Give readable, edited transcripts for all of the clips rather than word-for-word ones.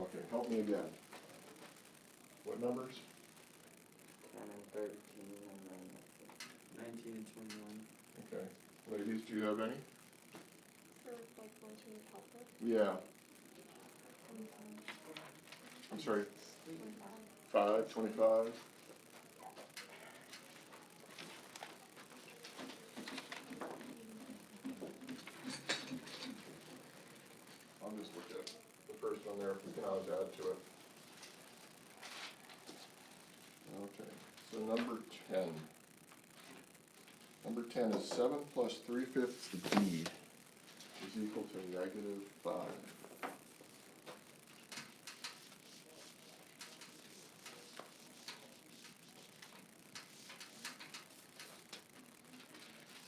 Okay, help me again. What numbers? 10 and 13 and then 19 and 21. Okay. Ladies, do you have any? For like going through the calculus, Yeah. 25. I'm sorry, 25. 25. I'll just look at the first one there, if we can always add to it. Okay, so number 10. Number 10 is 7 plus 3/5 b is equal to -5.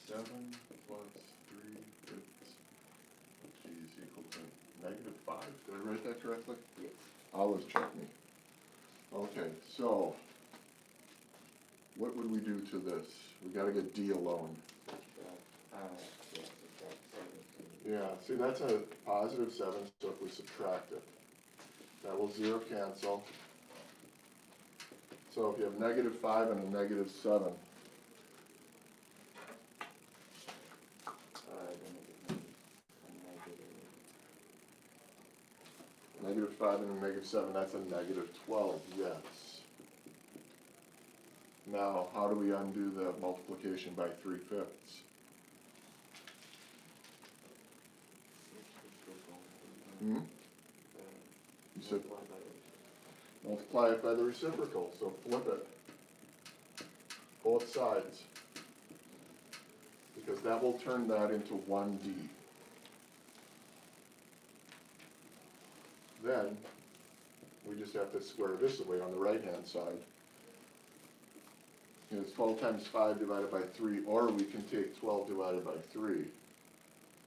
Seven plus 3/5 b is equal to -5. Did I write that correctly? Yes. Always check me. Okay, so what would we do to this? We gotta get d alone. Yes, subtract 17. Yeah, see, that's a positive 7, so if we subtract it, that will zero cancel. So if you have -5 and a -7, Then it is a -5 and a -7, that's a -12, yes. Now, how do we undo the multiplication by 3/5? Hmm? You said multiply it by the reciprocal, so flip it. Both sides. Because that will turn that into 1d. Then, we just have to square this away on the right-hand side. And it's 12 times 5 divided by 3, or we can take 12 divided by 3,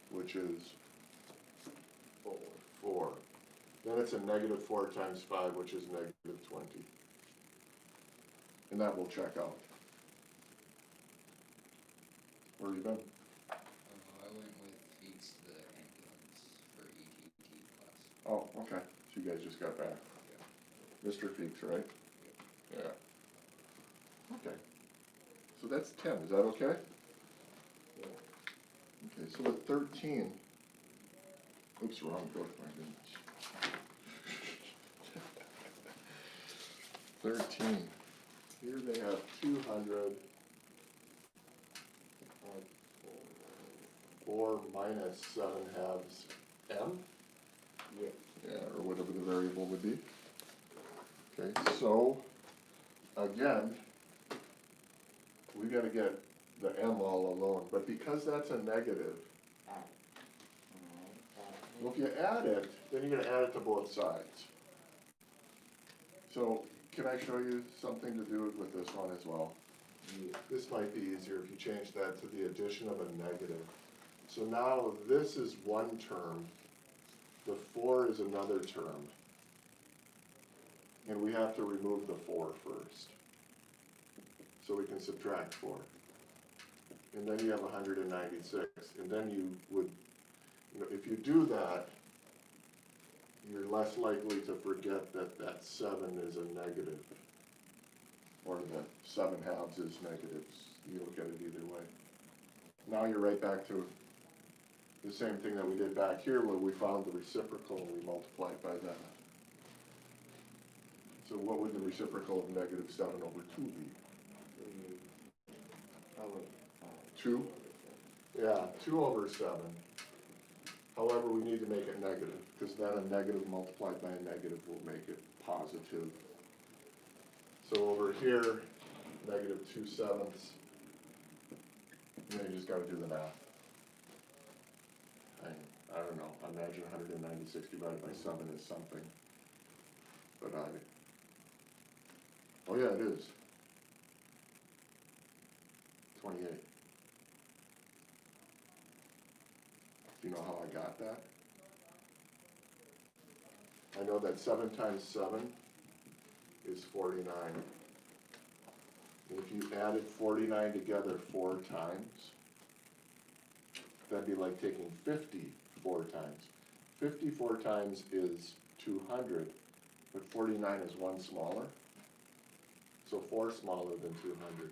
which is 4. Then it's a -4 times 5, which is -20. And that will check out. Where have you been? I went with Feeks the ambulance for ETT class. Oh, okay. So you guys just got back. Mr. Feeks, right? Yeah. Okay. So that's 10. Is that okay? Okay, so with 13. Oops, wrong book, my goodness. 13. Here they have 200. 4 minus 7 halves m? Yes. Yeah, or whatever the variable would be. Okay, so, again, we gotta get the m all alone, but because that's a negative, well, if you add it, then you're gonna add it to both sides. So, can I show you something to do with this one as well? This might be easier if you change that to the addition of a negative. So now this is one term, the 4 is another term. And we have to remove the 4 first. So we can subtract 4. And then you have 196. And then you would, if you do that, you're less likely to forget that that 7 is a negative. Or that 7 halves is negatives. You look at it either way. Now you're right back to the same thing that we did back here where we found the reciprocal and we multiplied by that. So what would the reciprocal of -7 over 2 be? 2? Yeah, 2 over 7. However, we need to make it negative, because then a negative multiplied by a negative will make it positive. So over here, -2/7. And then you just got to do the math. I don't know, I imagine 196 divided by 7 is something. But oh yeah, it is. 28. Do you know how I got that? I know that 7 times 7 is 49. And if you added 49 together 4 times, that'd be like taking 50 4 times. 54 times is 200, but 49 is one smaller. So 4 smaller than 200.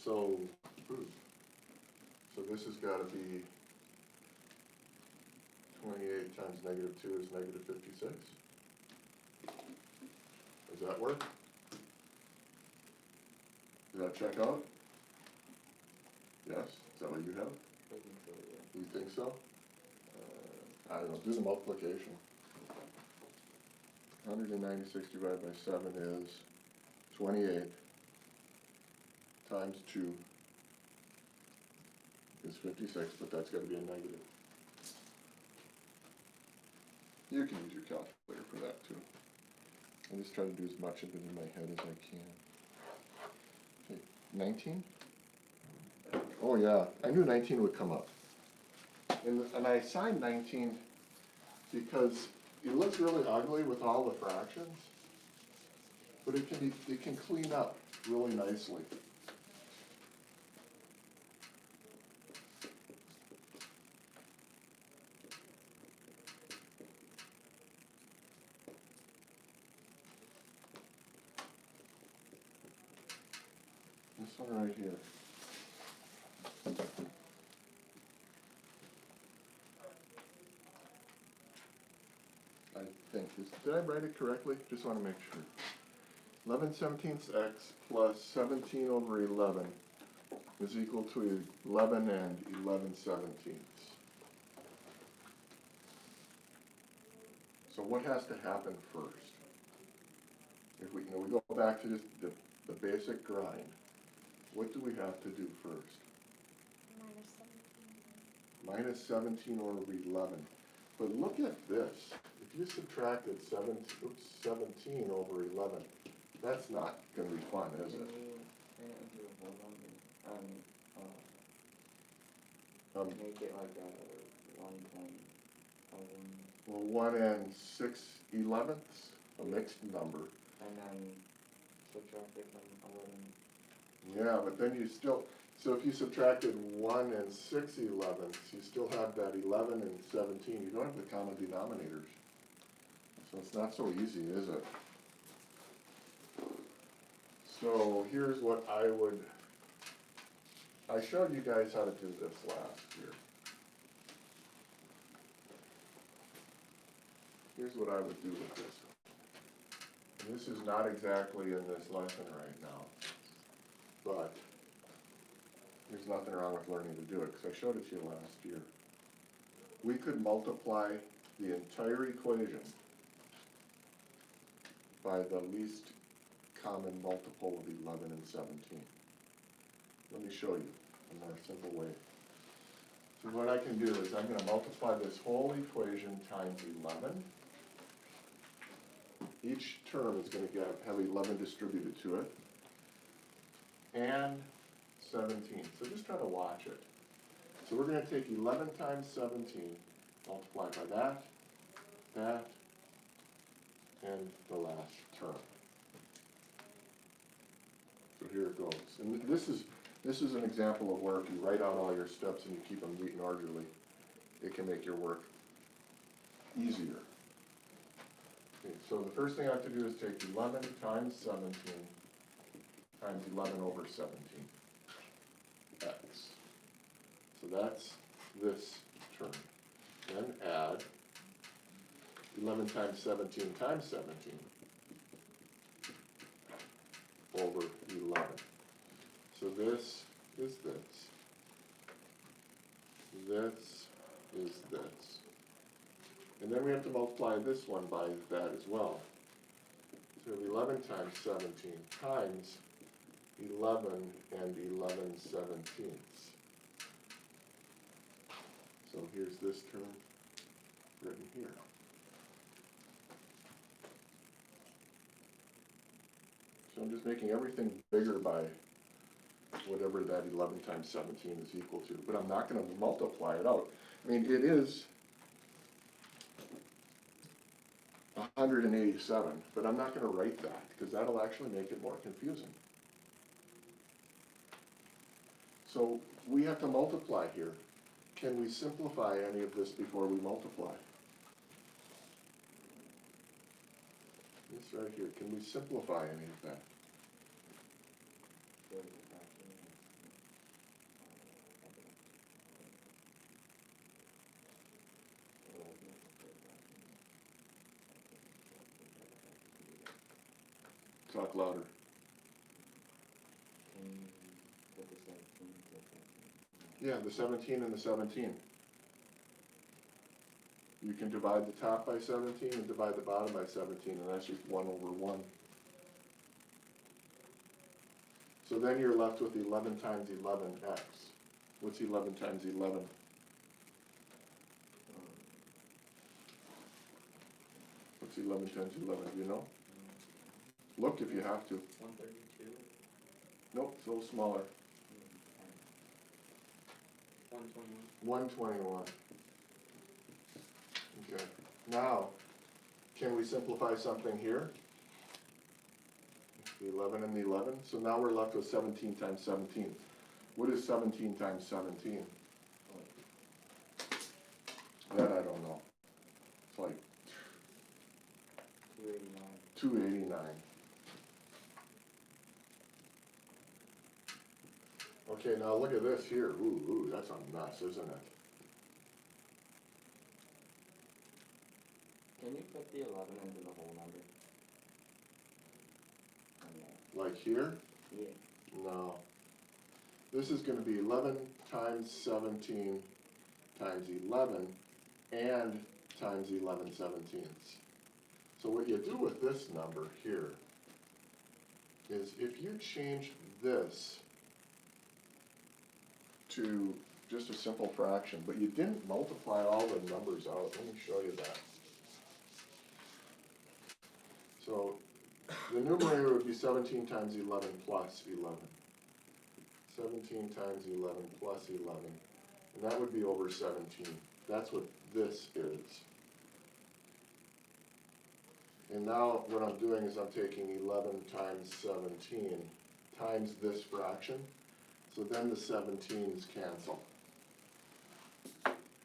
So, so this has got to be 28 times -2 is -56. Does that work? Does that check out? Yes? Is that what you have? I think so, yeah. You think so? I don't know, do the multiplication. 196 divided by 7 is 28 times 2 is 56, but that's got to be a negative. You can use your calculator for that too. I just try to do as much of it in my head as I can. Okay, 19? Oh yeah, I knew 19 would come up. And I assigned 19 because it looks really ugly with all the fractions, but it can clean up really nicely. This one right here. I think, did I write it correctly? Just want to make sure. 11/17 x plus 17 over 11 is equal to 11 and 11/17. So what has to happen first? If we go back to just the basic grind, what do we have to do first? -17. -17 over 11. But look at this. If you subtracted 17 over 11, that's not going to be fun, is it? Can you do a whole number? Make it like a 1.11, Well, 1 and 6/11, a mixed number. and then subtract it from 11. Yeah, but then you still, so if you subtracted 1 and 6/11, you still have that 11 and 17. You don't have the common denominators. So it's not so easy, is it? So here's what I showed you guys how to do this last year. Here's what I would do with this. And this is not exactly in this lesson right now, but there's nothing wrong with learning to do it, because I showed it to you last year. We could multiply the entire equation by the least common multiple of 11 and 17. Let me show you a more simple way. So what I can do is I'm going to multiply this whole equation times 11. Each term is going to have 11 distributed to it, and 17. So just try to watch it. So we're going to take 11 times 17, multiply by that, and the last term. So here it goes. And this is an example of where if you write out all your steps and you keep them neat and orderly, it can make your work easier. Okay, so the first thing I have to do is take 11 times 17 times 11 over 17, x. So that's this term. Then add 11 times 17 times 17 over 11. So this is this. This is this. And then we have to multiply this one by that as well. So 11 times 17 times 11 and 11/17. So here's this term written here. So I'm just making everything bigger by whatever that 11 times 17 is equal to, but I'm not going to multiply it out. I mean, it is 187, but I'm not going to write that because that'll actually make it more confusing. So we have to multiply here. Can we simplify any of this before we multiply? This right here, can we simplify any of that? Third fraction is, Talk louder. Can you put the 17 to 15? Yeah, the 17 and the 17. You can divide the top by 17 and divide the bottom by 17, and that's just 1 over 1. So then you're left with 11 times 11x. What's 11 times 11? What's 11 times 11, do you know? Look if you have to. 132. Nope, it's a little smaller. 121. 121. Okay, now, can we simplify something here? The 11 and the 11, so now we're left with 17 times 17. What is 17 times 17? That I don't know. It's like 289. 289. Okay, now look at this here. Ooh, that's a mess, isn't it? Can you put the 11 into the whole number? No. Like here? Yeah. No. This is going to be 11 times 17 times 11 and times 11 17ths. So what you do with this number here is if you change this to just a simple fraction, but you didn't multiply all the numbers out. Let me show you that. So the numerator would be 17 times 11 plus 11. 17 times 11 plus 11. And that would be over 17. That's what this is. And now what I'm doing is I'm taking 11 times 17 times this fraction. So then the 17s cancel.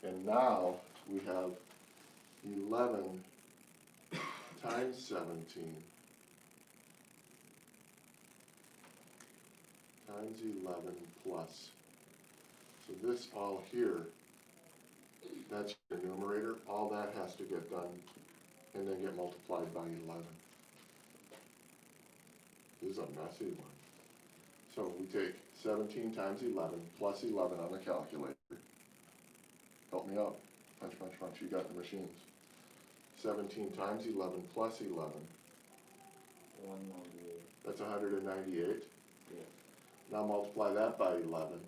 And now we have 11 times 17 times 11 plus. So this all here, that's your numerator. All that has to get done and then get multiplied by 11. This is a messy one. So we take 17 times 11 plus 11 on the calculator. Help me out. Punch, punch, punch. You got the machines. 17 times 11 plus 11. 198. That's 198. Yeah. Now multiply that by 11.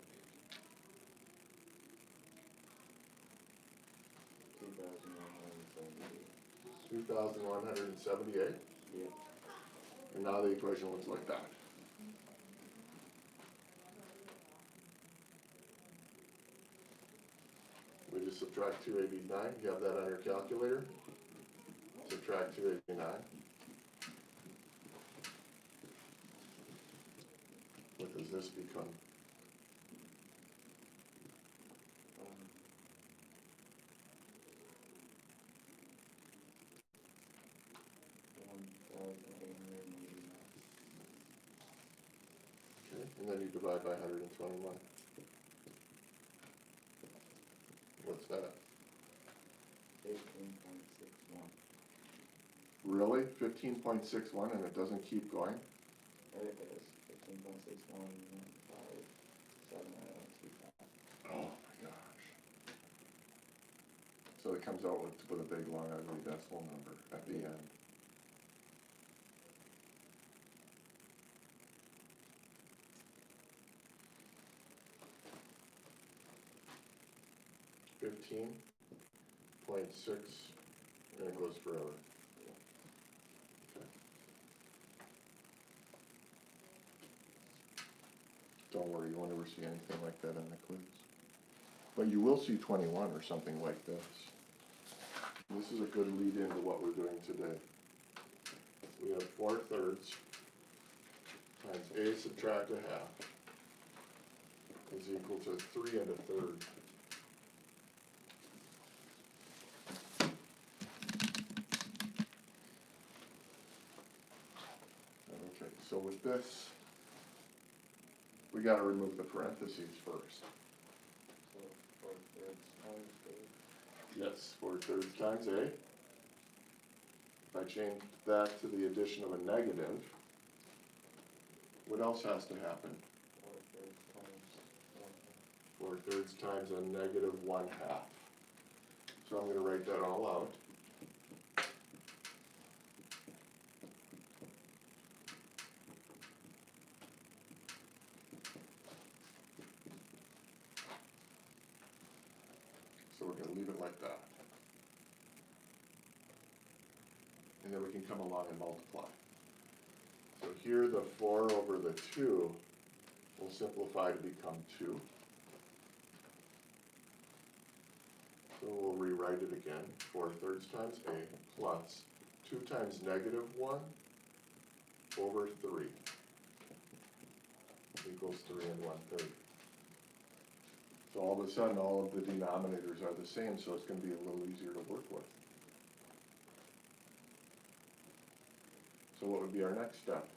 2,178. 2,178. Yeah. And now the equation looks like that. We just subtract 289. You have that on your calculator. Subtract 289. What does this become? Okay, and then you divide by 121. What's that? 15.61. Really? 15.61 and it doesn't keep going? There it is. 15.61, 5, 7, 2, 5. Oh my gosh. So it comes out with a big long ugly decimal number at the end. .6, and it goes forever. Okay. Don't worry, you won't ever see anything like that in the quiz. But you will see 21 or something like this. This is a good lead into what we're doing today. We have 4/3 times a subtract a half is equal to 3 1/3. so with this, we gotta remove the parentheses first. So 4/3 times A. Yes, 4/3 times A. If I change that to the addition of a negative, what else has to happen? 4/3 times 1/2. 4/3 times a negative 1/2. So I'm gonna write that all out. So we're gonna leave it like that. And then we can come along and multiply. So here the 4 over the 2 will simplify to become 2. So we'll rewrite it again, 4/3 times A plus 2 times negative 1 over 3 equals 3 1/3. So all of a sudden, all of the denominators are the same, so it's gonna be a little easier to work with. So what would be our next step?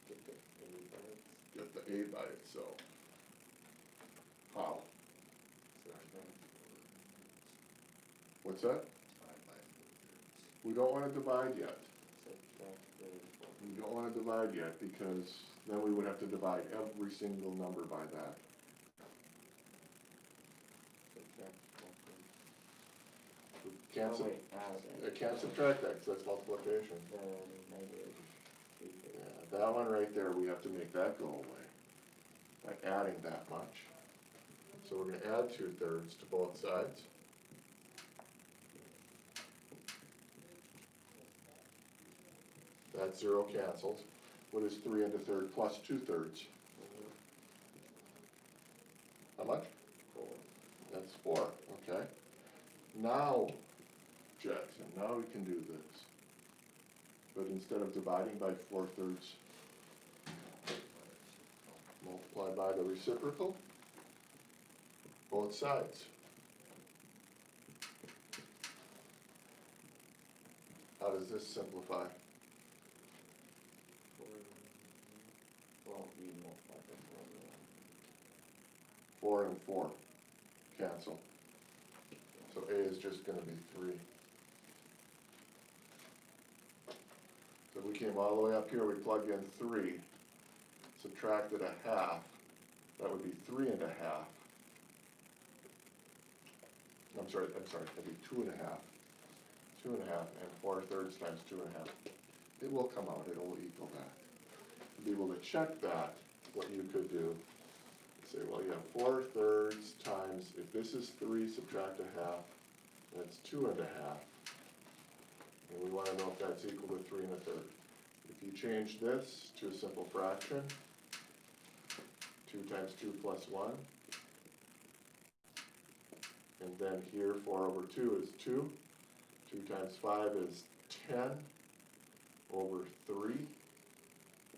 Get the A by it. Get the A by itself. How? What's that? Divide by 4/3. We don't wanna divide yet. Subtract 34. We don't wanna divide yet, because then we would have to divide every single number by that. Subtract 4/3. We can't, Oh, wait, add I it. can't subtract that, 'cause that's multiplication. Then negative 3/3. Yeah, that one right there, we have to make that go away by adding that much. So we're gonna add 2/3 to both sides. That 0 cancels. What is 3 1/3 plus 2/3? How much? 4. That's 4, okay. Now, Jackson, now we can do this. But instead of dividing by 4/3, multiply by the reciprocal, both sides. How does this simplify? 4. Well, we multiply by 4. 4 and 4 cancel. So A is just gonna be 3. So we came all the way up here, we plugged in 3, subtracted a half, that would be 3 1/2. I'm sorry, that'd be 2 1/2. 2 1/2 and 4/3 times 2 1/2. It will come out, it'll equal that. To be able to check that, what you could do, say, well, you have 4/3 times, if this is 3, subtract a half, that's 2 1/2. And we wanna know if that's equal to 3 1/3. If you change this to a simple fraction, 2 times 2 plus 1, and then here 4 over 2 is 2, 2 times 5 is 10 over 3.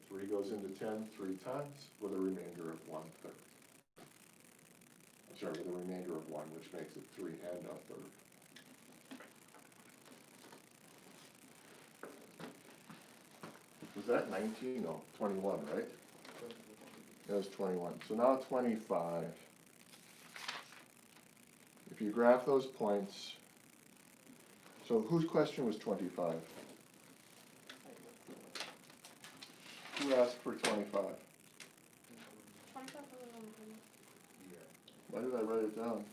3 goes into 10 3 times with a remainder of 1/3. I'm sorry, with a remainder of 1, which makes it 3 1/3. Was that 19? No, 21, right? That was 21. So now 25. If you graph those points, so whose question was 25? Who asked for 25? 25 wasn't on the Yeah. Why did I write it down?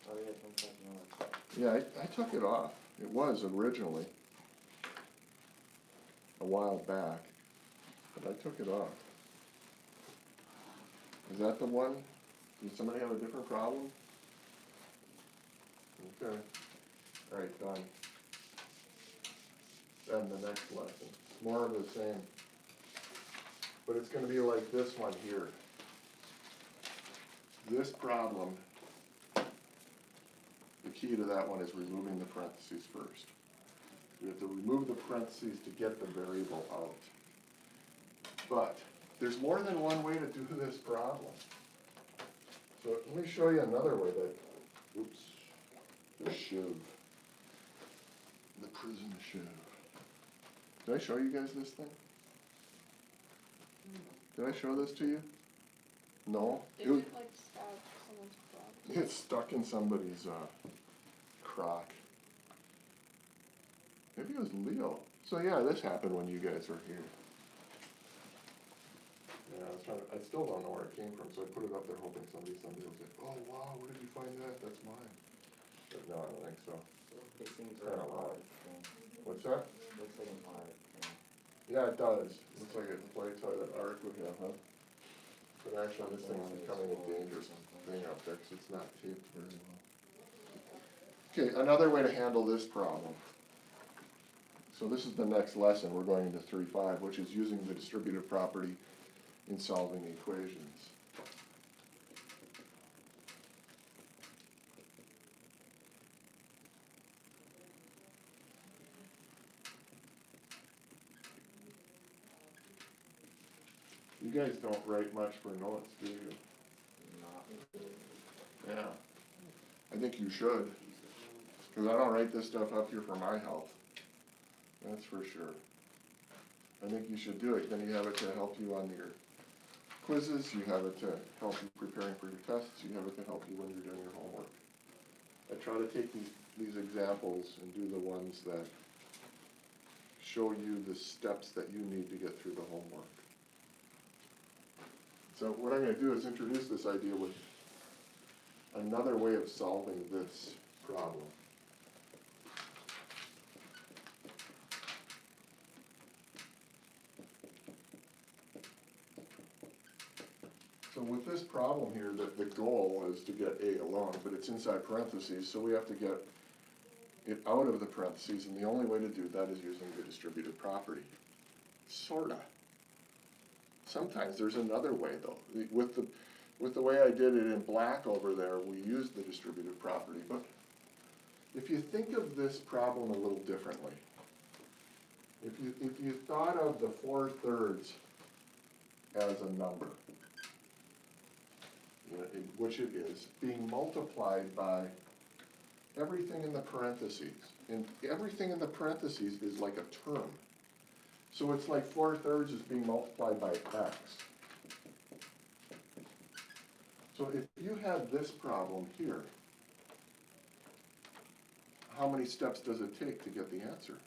Oh, yeah, 25 no. Yeah, I took it off. It was originally, a while back, but I took it off. Is that the one? Did somebody have a different problem? Okay. All right, done. Then the next lesson. More of the same. But it's gonna be like this one here. This problem, the key to that one is removing the parentheses first. We have to remove the parentheses to get the variable out. But there's more than one way to do this problem. So let me show you another way that, oops. The shiv. The prison shiv. Did I show you guys this thing? Did I show this to you? No? Did It was, it like stab someone's frog? it's stuck in somebody's, crock. Maybe it was Leo. So yeah, this happened when you guys were here. Yeah, I still don't know where it came from, so I put it up there hoping someday will say, oh wow, where did you find that? That's mine. But no, I don't think so. It seems Kinda like an loud. odd thing. What's that? Looks like an odd thing. Yeah, it does. Looks like a play toilet arc would have, huh? But actually, this thing's becoming a dangerous thing up there, 'cause it's not taped very well. Okay, another way to handle this problem. So this is the next lesson, we're going into 3.5, which is using the distributive property in solving equations. You guys don't write much for notes, do you? Not really. Yeah. I think you should, because I don't write this stuff up here for my health. That's for sure. I think you should do it, then you have it to help you on your quizzes, you have it to help you preparing for your tests, you have it to help you when you're doing your homework. I try to take these examples and do the ones that show you the steps that you need to get through the homework. So what I'm going to do is introduce this idea with another way of solving this problem. So with this problem here, the goal is to get A alone, but it's inside parentheses, so we have to get it out of the parentheses, and the only way to do that is using the distributive property. Sorta. Sometimes there's another way though. With the way I did it in black over there, we used the distributive property, but if you think of this problem a little differently, if you thought of the 4/3 as a number, which it is, being multiplied by everything in the parentheses. And everything in the parentheses is like a term. So it's like 4/3 is being multiplied by x. So if you had this problem here, how many steps does it take to get the answer?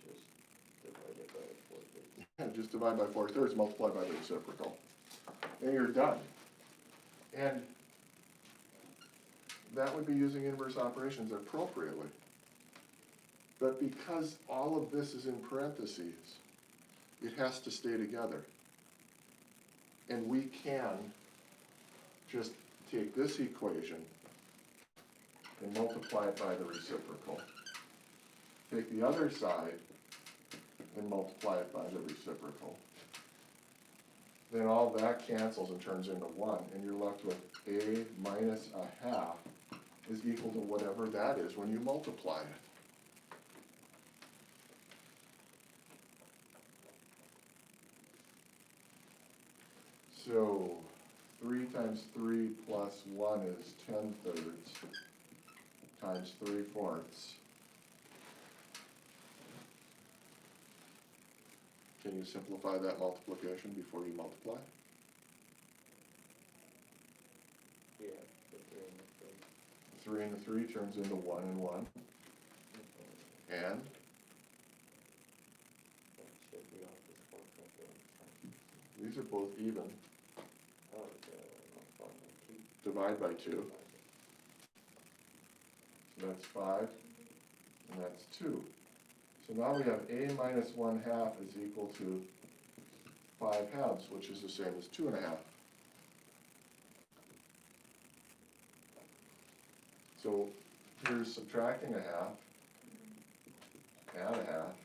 Just divide it by 4/3. Just divide by 4/3, multiply by the reciprocal. And you're done. And that would be using inverse operations appropriately. But because all of this is in parentheses, it has to stay together. And we can just take this equation and multiply it by the reciprocal. Take the other side and multiply it by the reciprocal. Then all that cancels and turns into 1, and you're left with a minus a half is equal to whatever that is when you multiply it. So 3 times 3 plus 1 is 10/3 times 3/4. Can you simplify that multiplication before you multiply? Yeah, the 3 and the 3. 3 and the 3 turns into 1 and 1. Okay. And That should be off this 4/5. these are both even. Oh, multiply by 2. Divide by 2. So that's 5, and that's 2. So now we have a minus 1/2 is equal to 5/2, which is the same as 2.5. So here's subtracting a half, and a half,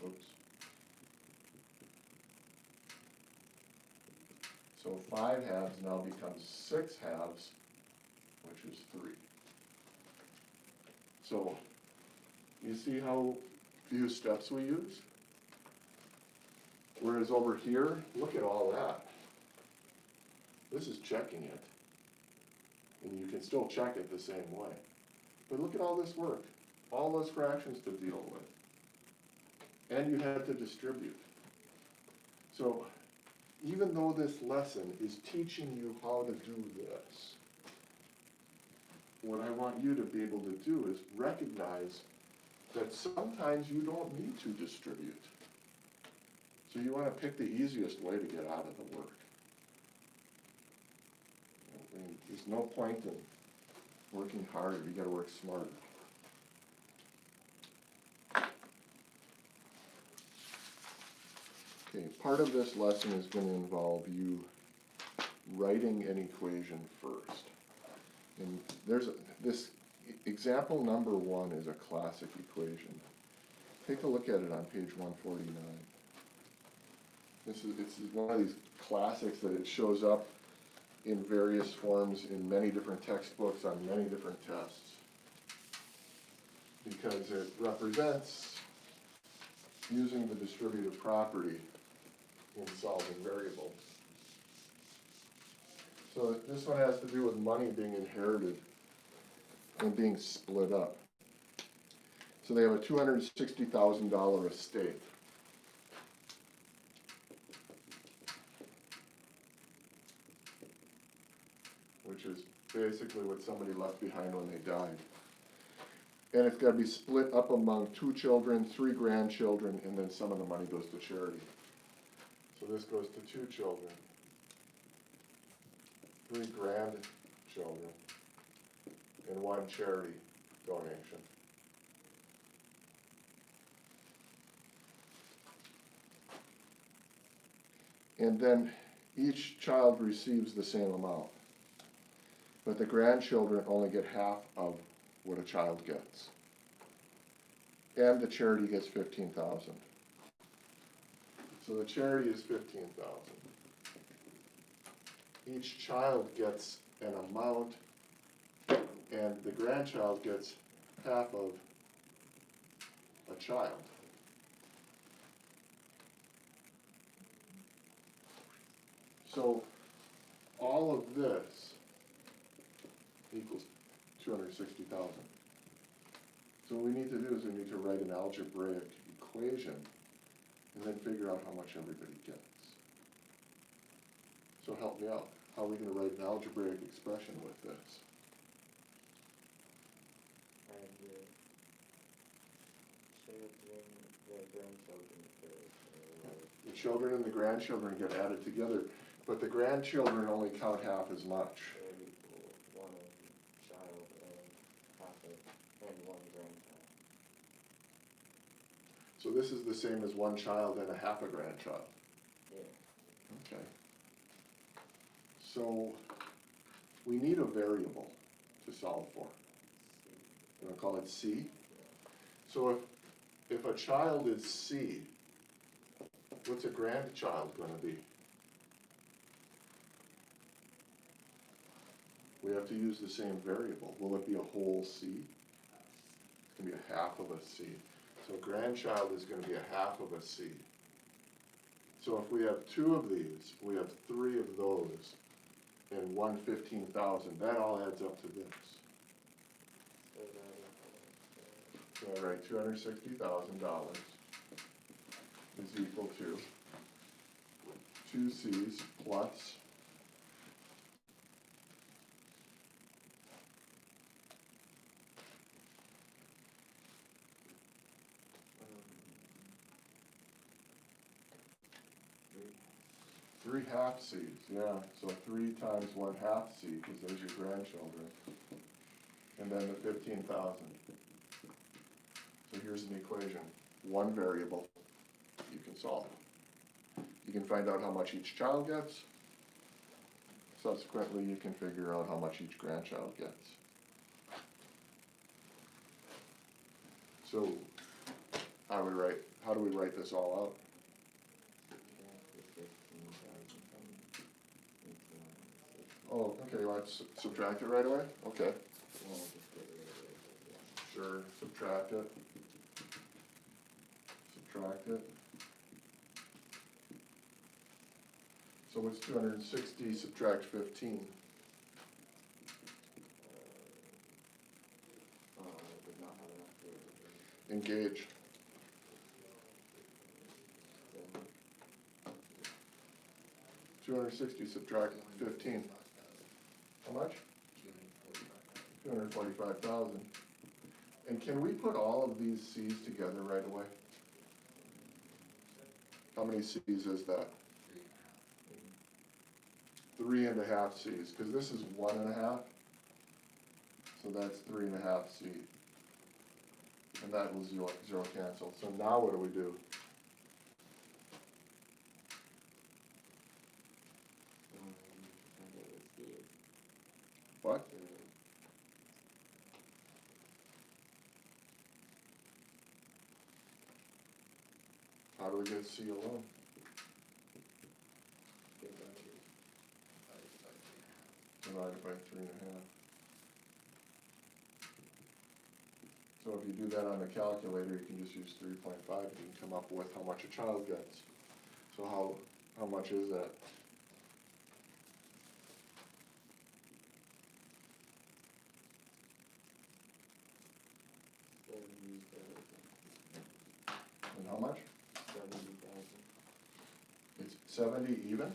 oops. So 5/2 now becomes 6/2, which is 3. So, you see how few steps we use? Whereas over here, look at all that. This is checking it. And you can still check it the same way. But look at all this work, all those fractions to deal with. And you have to distribute. So even though this lesson is teaching you how to do this, what I want you to be able to do is recognize that sometimes you don't need to distribute. So you want to pick the easiest way to get out of the work. I mean, there's no point in working harder, you gotta work smarter. Okay, part of this lesson is going to involve you writing an equation first. And this example number 1 is a classic equation. Take a look at it on page 149. It's one of these classics that it shows up in various forms in many different textbooks on many different tests. Because it represents using the distributive property in solving variables. So this one has to do with money being inherited and being split up. So they have a $260,000 estate. Which is basically what somebody left behind when they died. And it's got to be split up among 2 children, 3 grandchildren, and then some of the money goes to charity. So this goes to 2 children, 3 grandchildren, and 1 charity donation. And then each child receives the same amount. But the grandchildren only get half of what a child gets. And the charity gets $15,000. So the charity is $15,000. Each child gets an amount, and the grandchild gets half of a child. So all of this equals 260,000. So what we need to do is we need to write an algebraic equation and then figure out how much everybody gets. So help me out. How are we going to write an algebraic expression with this? The children and the grandchildren get added together, but the grandchildren only count half as much. So this is the same as 1 child and a half a grandchild. Yeah. Okay. So we need a variable to solve for. You want to call it C? So if a child is C, what's a grandchild going to be? We have to use the same variable. Will it be a whole C? It's going to be a half of a C. So grandchild is going to be a half of a C. So if we have 2 of these, we have 3 of those, and 1 15,000, that all adds up to this. So I write $260,000 is equal to 2 C's plus 3 half C's, yeah, so 3 times 1 half C, because there's your grandchildren. And then the 15,000. So here's an equation. 1 variable you can solve. You can find out how much each child gets. Subsequently, you can figure out how much each grandchild gets. So how do we write this all out? Oh, okay, you want to subtract it right away? Okay. Sure, subtract it. Subtract it. So what's 260 subtract 15? Did not have enough here. Engage. Then 260 subtract 15. How much? 245,000. And can we put all of these C's together right away? How many C's is that? 3.5 C's, because this is 1.5. So that's 3.5 C. And that will zero cancel. So now what do we do? find out what C is. What? How do we get C alone? Divided by 3.5. So if you do that on the calculator, you can just use 3.5 and you can come up with how much a child gets. So how much is that? And how much? 70,000. It's 70 even?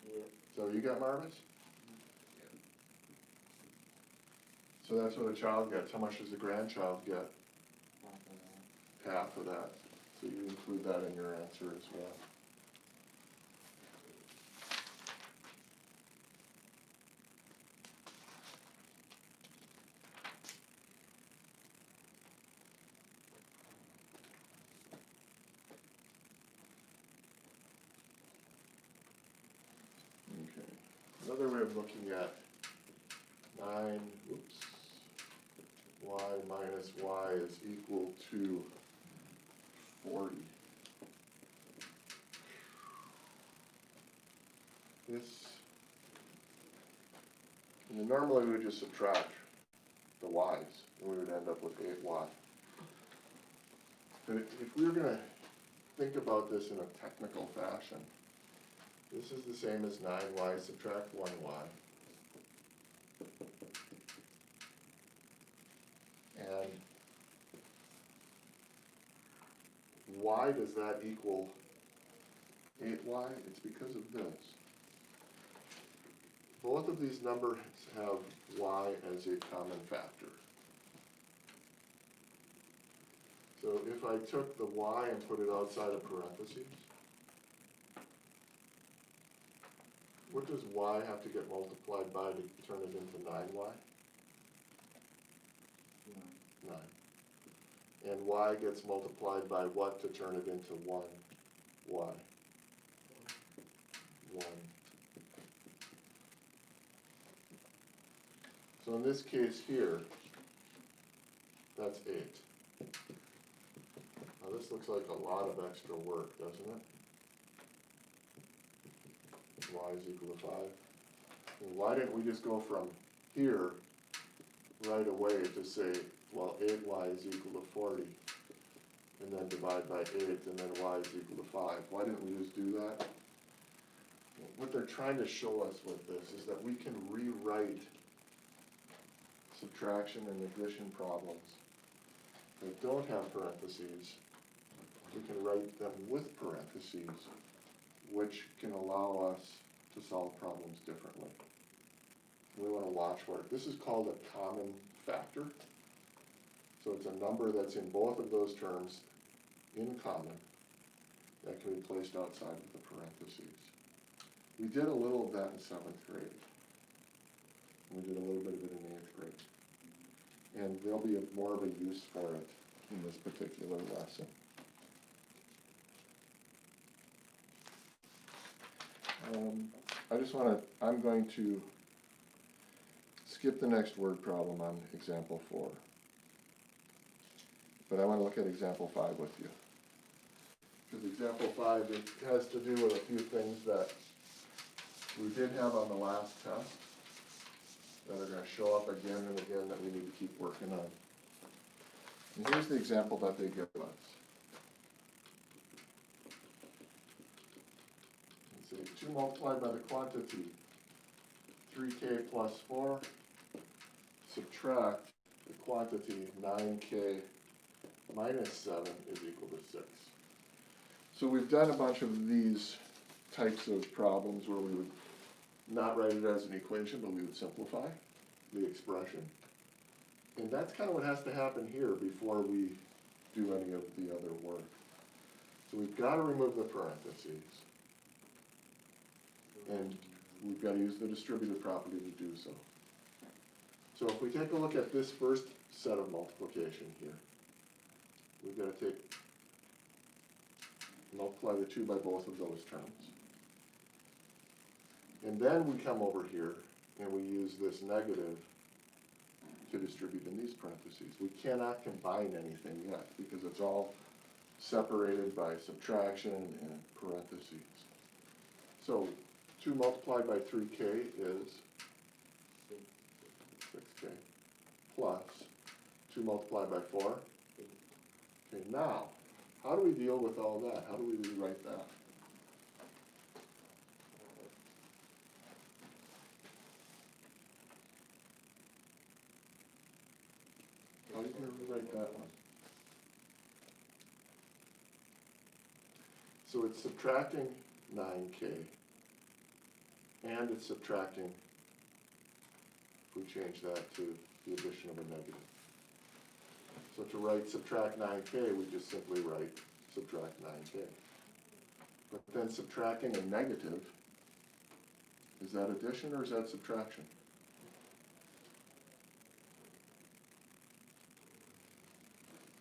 Yep. So you got Marvis? So that's what a child gets. How much does a grandchild get? Half of that. So you include that in your answer as well. Okay. Another way of looking at 9, y minus y is equal to 40. This, normally we would just subtract the y's, and we would end up with 8y. But if we were going to think about this in a technical fashion, this is the same as 9y subtract 1y. And why does that equal 8y? It's because of this. Both of these numbers have y as a common factor. So if I took the y and put it outside of parentheses, what does y have to get multiplied by to turn it into 9y? 9. And y gets multiplied by what to turn it into 1? Y. 1. So in this case here, that's 8. Now this looks like a lot of extra work, doesn't it? Y is equal to 5. And why didn't we just go from here right away to say, well, 8y is equal to 40, and then divide by 8, and then y is equal to 5. Why didn't we just do that? What they're trying to show us with this is that we can rewrite subtraction and addition problems that don't have parentheses. We can write them with parentheses, which can allow us to solve problems differently. We want to watch for it. This is called a common factor. So it's a number that's in both of those terms in common that can be placed outside of the parentheses. We did a little of that in 7th grade. We did a little bit of it in 8th grade. And there'll be more of a use for it in this particular lesson. I'm going to skip the next word problem on example 4. But I want to look at example 5 with you. Because example 5, it has to do with a few things that we did have on the last test that are going to show up again and again that we need to keep working on. And here's the example that they give us. It Okay, 2 multiplied by the quantity, 3k plus 4, subtract the quantity, 9k minus 7 is equal to 6. So we've done a bunch of these types of problems where we would not write it as an equation, but we would simplify the expression. And that's kind of what has to happen here before we do any of the other work. So we've got to remove the parentheses. And we've got to use the distributive property to do so. So if we take a look at this first set of multiplication here, we've got to multiply the 2 by both of those terms. And then we come over here and we use this negative to distribute in these parentheses. We cannot combine anything yet because it's all separated by subtraction and parentheses. So 2 multiplied by 3k is 6k plus 2 multiplied by 4. Okay, now, how do we deal with all that? How do we rewrite that? How do you rewrite that one? So it's subtracting 9k, and it's subtracting, if we change that to the addition of a negative. So to write subtract 9k, we just simply write subtract 9k. But then subtracting a negative, is that addition or is that subtraction?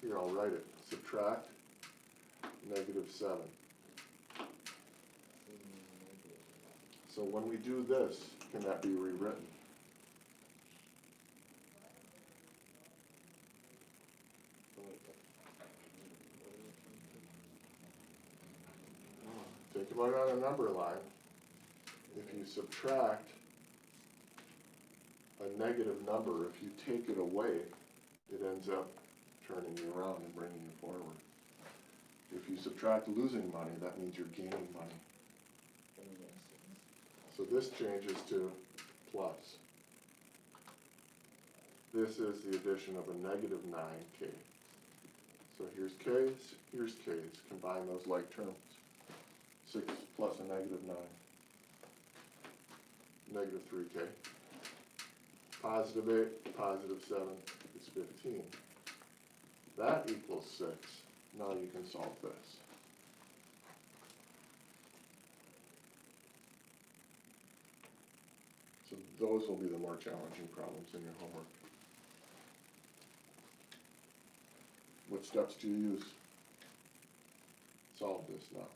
Here, I'll write it. Subtract negative 7. So when we do this, can that be rewritten? Think about it on a number line. If you subtract a negative number, if you take it away, it ends up turning you around and bringing you forward. If you subtract losing money, that means you're gaining money. So this changes to plus. This is the addition of a negative 9k. So here's k's, combine those like terms. 6 plus a negative 9. Negative 3k. Positive 8, positive 7 is 15. That equals 6. Now you can solve this. So those will be the more challenging problems in your homework. What steps do you use? Solve this now.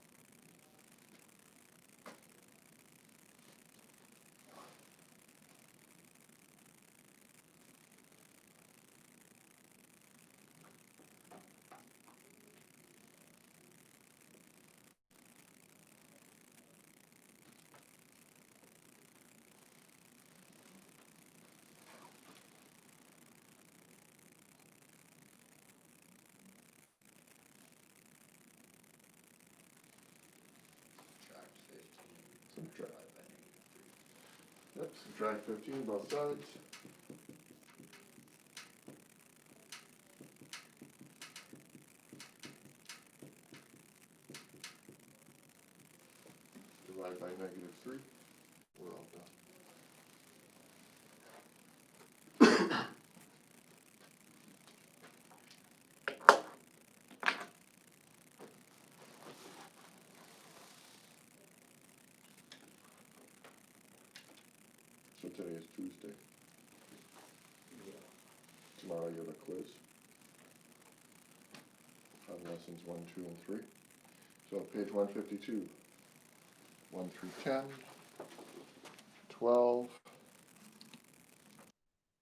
Subtract 15. Subtract. Divide by -3. Yep, subtract 15 both sides. Divide by -3. We're all done. So today is Tuesday. Tomorrow you have a quiz on lessons 1, 2, and 3. So page 152, 1 through 10, 12,